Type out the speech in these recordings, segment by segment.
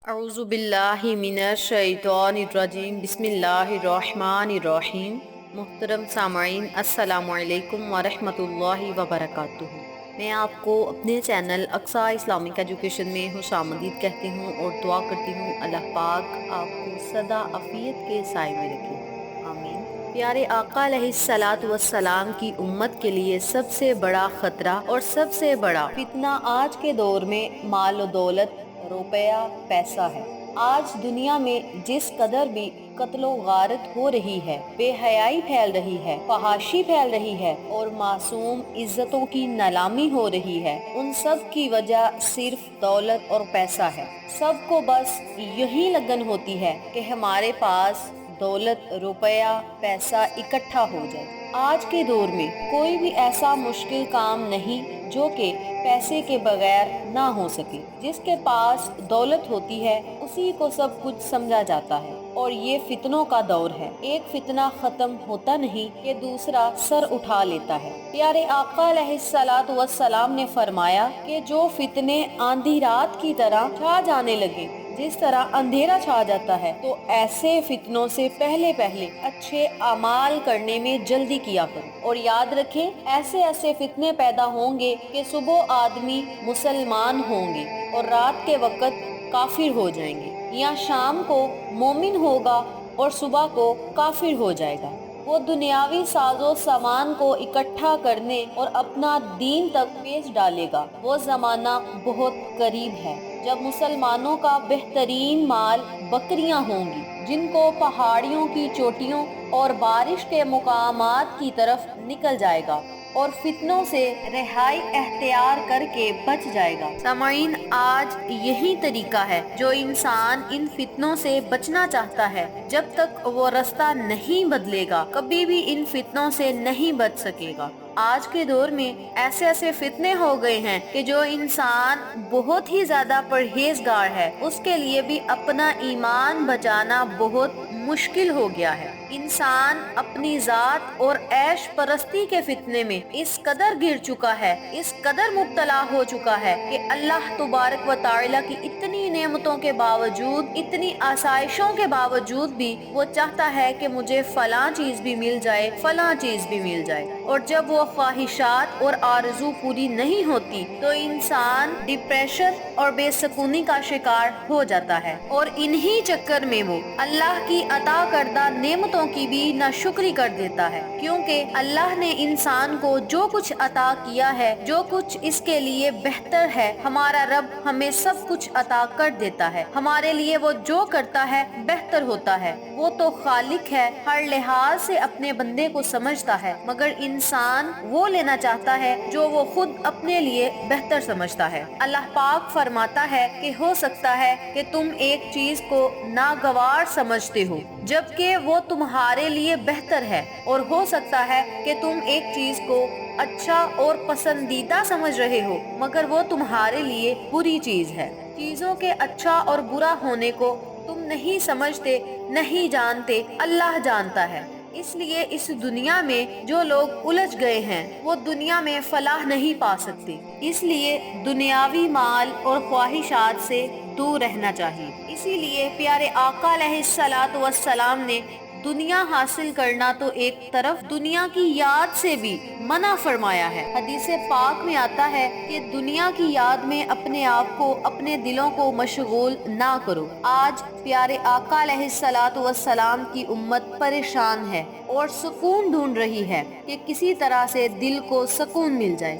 अऊज़ु बिल्लाहि मिनश शैतानिर रजीम बिस्मिल्लाहिर रहमानिर रहीम। मुहतरम सामाईन अस्सलामु अलैकुम व रहमतुल्लाहि व बरकातुहू। मैं आपको अपने चैनल अक्सा इस्लामिक एजुकेशन में खुशामदीद कहती हूँ और दुआ करती हूँ अल्लाह पाक आपको सदा अफियत के साए में रखे, आमीन। प्यारे आका अलैहिस्सलातु वस्सलाम की उम्मत के लिए सबसे बड़ा खतरा और सबसे बड़ा फितना आज के दौर में माल और दौलत, रुपया, पैसा है। आज दुनिया में जिस कदर भी कत्लो गारत हो रही है, बेहयाई फैल रही है, फहाशी फैल रही है और मासूम इज्जतों की नीलामी हो रही है, उन सब की वजह सिर्फ दौलत और पैसा है। सबको बस यही लगन होती है कि हमारे पास दौलत, रुपया, पैसा इकट्ठा हो जाए। आज के दौर में कोई भी ऐसा मुश्किल काम नहीं जो कि पैसे के बगैर ना हो सके। जिसके पास दौलत होती है उसी को सब कुछ समझा जाता है और ये फितनों का दौर है। एक फितना खत्म होता नहीं कि दूसरा सर उठा लेता है। प्यारे आका अलैहिस्सलातु वस्सलाम ने फरमाया कि जो फितने आंधी रात की तरह छा जाने लगे, जिस तरह अंधेरा छा जाता है, तो ऐसे फितनों से पहले पहले अच्छे अमाल करने में जल्दी किया करो। और याद रखें, ऐसे ऐसे फितने पैदा होंगे कि सुबह आदमी मुसलमान होंगे और रात के वक़्त काफिर हो जाएंगे, या शाम को मोमिन होगा और सुबह को काफिर हो जाएगा। वो दुनियावी साजो सामान को इकट्ठा करने और अपना दीन तक पेश डालेगा। वो जमाना बहुत करीब है जब मुसलमानों का बेहतरीन माल बकरियां होंगी, जिनको पहाड़ियों की चोटियों और बारिश के मुकामात की तरफ निकल जाएगा और फितनों से रिहाई एख्तियार करके बच जाएगा। सामाईन, आज यही तरीका है जो इंसान इन फितनों से बचना चाहता है। जब तक वो रास्ता नहीं बदलेगा, कभी भी इन फितनों से नहीं बच सकेगा। आज के दौर में ऐसे ऐसे फितने हो गए हैं कि जो इंसान बहुत ही ज्यादा परहेजगार है, उसके लिए भी अपना ईमान बचाना बहुत मुश्किल हो गया है। इंसान अपनी जात और ऐश परस्ती के फितने में इस कदर गिर चुका है, इस कदर मुब्तला हो चुका है कि अल्लाह तबारक व तआला की इतनी नेमतों के बावजूद, इतनी आसाइशों के बावजूद भी वो चाहता है कि मुझे फलां चीज भी मिल जाए, फलां चीज भी मिल जाए। और जब वो ख्वाहिशात और आरज़ू पूरी नहीं होती तो इंसान डिप्रेशन और बेसकूनी का शिकार हो जाता है और इन्हीं चक्कर में वो अल्लाह की अता करदा नेमतों की भी नाशुक्री कर देता है। क्योंकि अल्लाह ने इंसान को जो कुछ अता किया है, जो कुछ इसके लिए बेहतर है, हमारा रब हमें सब कुछ अता कर देता है। हमारे लिए वो जो करता है बेहतर होता है। वो तो खालिक है, हर लिहाज से अपने बंदे को समझता है, मगर इंसान वो लेना चाहता है जो वो खुद अपने लिए बेहतर समझता है। अल्लाह पाक फरमाता है कि हो सकता है कि तुम एक चीज को नागवार समझते हो जबकि वो तुम्हारे लिए बेहतर है, और हो सकता है कि तुम एक चीज को अच्छा और पसंदीदा समझ रहे हो मगर वो तुम्हारे लिए बुरी चीज है। चीजों के अच्छा और बुरा होने को तुम नहीं समझते, नहीं जानते, अल्लाह जानता है। इसलिए इस दुनिया में जो लोग उलझ गए हैं वो दुनिया में फलाह नहीं पा सकते। इसलिए दुनियावी माल और ख्वाहिशात से दूर रहना चाहिए। इसीलिए प्यारे आका अलैहिस्सलातु वस्सलाम ने दुनिया हासिल करना तो एक तरफ, दुनिया की याद से भी मना फरमाया है। हदीस पाक में आता है कि दुनिया की याद में अपने आप को, अपने दिलों को मशगूल ना करो। आज प्यारे आका अलैहिस्सलातु वस्सलाम की उम्मत परेशान है और सुकून ढूंढ रही है कि किसी तरह से दिल को सुकून मिल जाए,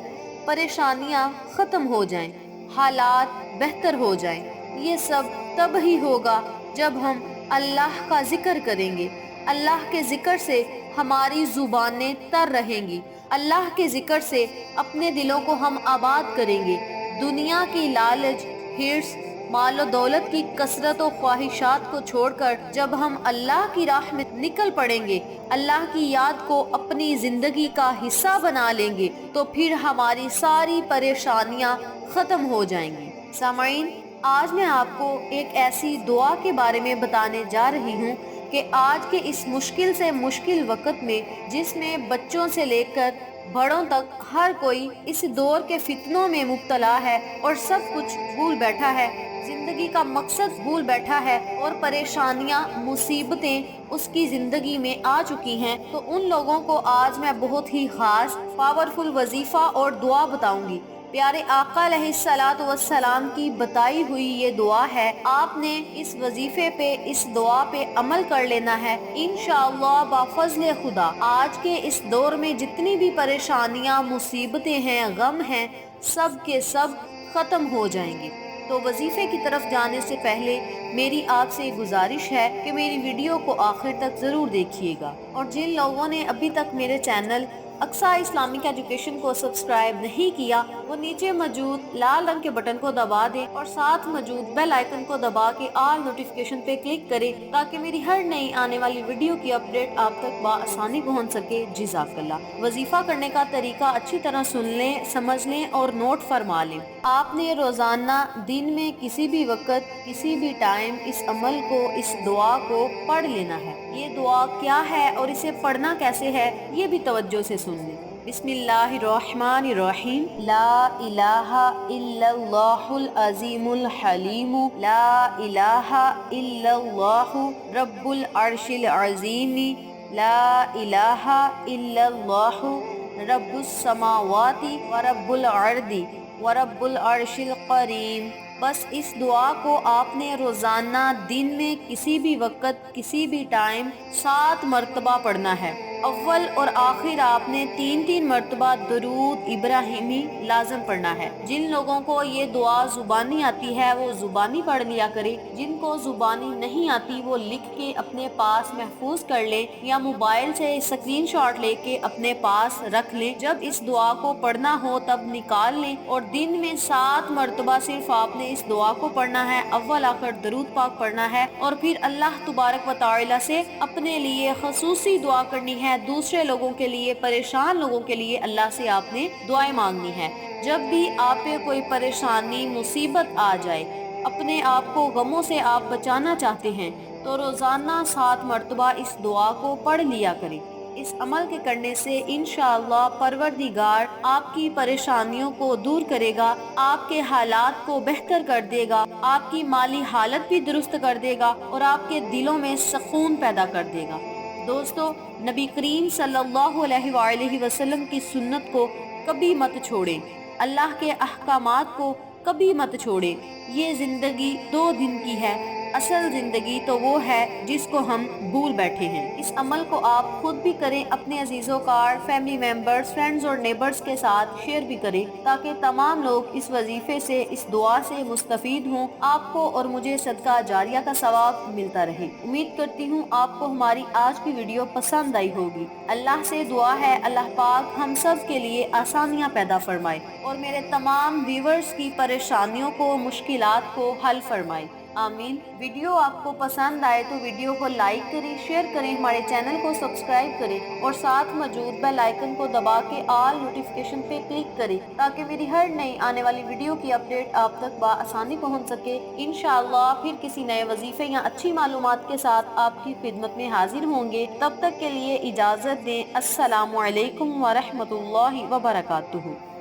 परेशानियां खत्म हो जाएं, हालात बेहतर हो जाएं। ये सब तब ही होगा जब हम अल्लाह का जिक्र करेंगे। अल्लाह के जिक्र से हमारी जुबानें तर रहेंगी। अल्लाह के जिक्र से अपने दिलों को हम आबाद करेंगे। दुनिया की लालच, हिर्स, माल दौलत की कसरत और ख्वाहिशात को छोड़कर जब हम अल्लाह की राह में निकल पड़ेंगे, अल्लाह की याद को अपनी जिंदगी का हिस्सा बना लेंगे, तो फिर हमारी सारी परेशानियां खत्म हो जाएंगी। सामाईन, आज मैं आपको एक ऐसी दुआ के बारे में बताने जा रही हूँ कि आज के इस मुश्किल से मुश्किल वक्त में, जिसमें बच्चों से लेकर बड़ों तक हर कोई इस दौर के फितनों में मुब्तला है और सब कुछ भूल बैठा है, زندگی کا مقصد بھول بیٹھا ہے اور پریشانیاں مصیبتیں اس کی زندگی میں آ چکی ہیں، تو ان لوگوں کو آج میں بہت ہی خاص پاورفل وظیفہ اور دعا بتاؤں گی۔ پیارے آقا علیہ الصلوۃ والسلام کی بتائی ہوئی یہ دعا ہے، آپ نے اس وظیفے پہ، اس دعا پہ عمل کر لینا ہے، انشاءاللہ بفضل خدا آج کے اس دور میں جتنی بھی پریشانیاں مصیبتیں ہیں، غم ہیں، سب کے سب ختم ہو جائیں گے۔ تو وظیفے کی طرف جانے سے پہلے میری آپ سے گزارش ہے کہ میری ویڈیو کو آخر تک ضرور دیکھیے گا، اور جن لوگوں نے ابھی تک میرے چینل اقصا اسلامک ایجوکیشن کو سبسکرائب نہیں کیا، وہ نیچے موجود لال رنگ کے بٹن کو دبا دیں اور ساتھ موجود بیل آئیکن کو دبا کے آل نوٹیفیکیشن پہ کلک کریں تاکہ میری ہر نئی آنے والی ویڈیو کی اپڈیٹ آپ تک بآسانی پہنچ سکے۔ جزاک اللہ۔ وظیفہ کرنے کا طریقہ اچھی طرح سن لیں، سمجھ لیں اور نوٹ فرما لیں۔ آپ نے روزانہ دن میں کسی بھی وقت، کسی بھی ٹائم اس عمل کو، اس دعا کو پڑھ لینا ہے۔ یہ دعا کیا ہے اور اسے پڑھنا کیسے ہے، یہ بھی توجہ سے سن لیں۔ بسم اللہ الرحمن الرحیم۔ لا الہ الا اللہ العظیم الحلیم، لا الہ الا اللہ رب العرش العظیم، لا الہ الا اللہ رب السماوات ورب الارض ورب العرش الکریم۔ بس اس دعا کو آپ نے روزانہ دن میں کسی بھی وقت، کسی بھی ٹائم 7 مرتبہ پڑھنا ہے۔ اول اور آخر آپ نے 3 مرتبہ درود ابراہیمی لازم پڑھنا ہے۔ جن لوگوں کو یہ دعا زبانی آتی ہے وہ زبانی پڑھ لیا کرے، جن کو زبانی نہیں آتی وہ لکھ کے اپنے پاس محفوظ کر لیں یا موبائل سے اسکرین شاٹ لے کے اپنے پاس رکھ لیں۔ جب اس دعا کو پڑھنا ہو تب نکال لیں، اور دن میں 7 مرتبہ صرف آپ نے اس دعا کو پڑھنا ہے، اول آخر درود پاک پڑھنا ہے، اور پھر اللہ تبارک و تعالی سے اپنے لیے خصوصی دعا کرنی ہے، دوسرے لوگوں کے لیے، پریشان لوگوں کے لیے اللہ سے آپ نے دعائیں مانگنی ہے۔ جب بھی آپ پہ کوئی پریشانی مصیبت آ جائے، اپنے آپ کو غموں سے آپ بچانا چاہتے ہیں، تو روزانہ 7 مرتبہ اس دعا کو پڑھ لیا کریں۔ اس عمل کے کرنے سے انشاءاللہ پروردگار آپ کی پریشانیوں کو دور کرے گا، آپ کے حالات کو بہتر کر دے گا، آپ کی مالی حالت بھی درست کر دے گا اور آپ کے دلوں میں سکون پیدا کر دے گا۔ دوستو، نبی کریم صلی اللہ علیہ وآلہ وسلم کی سنت کو کبھی مت چھوڑیں، اللہ کے احکامات کو کبھی مت چھوڑیں۔ یہ زندگی 2 دن کی ہے، اصل زندگی تو وہ ہے جس کو ہم بھول بیٹھے ہیں۔ اس عمل کو آپ خود بھی کریں، اپنے عزیزوں کار، فیملی ممبرز، فرینڈز اور نیبرز کے ساتھ شیئر بھی کریں تاکہ تمام لوگ اس وظیفے سے، اس دعا سے مستفید ہوں، آپ کو اور مجھے صدقہ جاریہ کا ثواب ملتا رہے۔ امید کرتی ہوں آپ کو ہماری آج کی ویڈیو پسند آئی ہوگی۔ اللہ سے دعا ہے اللہ پاک ہم سب کے لیے آسانیاں پیدا فرمائے اور میرے تمام ویورز کی پریشانیوں کو، مشکلات کو حل فرمائے، آمین۔ ویڈیو آپ کو پسند آئے تو ویڈیو کو لائک کریں، شیئر کریں، ہمارے چینل کو سبسکرائب کریں اور ساتھ موجود بیل آئیکن کو دبا کے آل نوٹیفیکیشن پہ کلک کریں تاکہ میری ہر نئی آنے والی ویڈیو کی اپڈیٹ آپ تک بآسانی پہنچ سکے۔ انشاءاللہ پھر کسی نئے وظیفے یا اچھی معلومات کے ساتھ آپ کی خدمت میں حاضر ہوں گے۔ تب تک کے لیے اجازت دیں۔ السلام علیکم ورحمۃ اللہ وبرکاتہ۔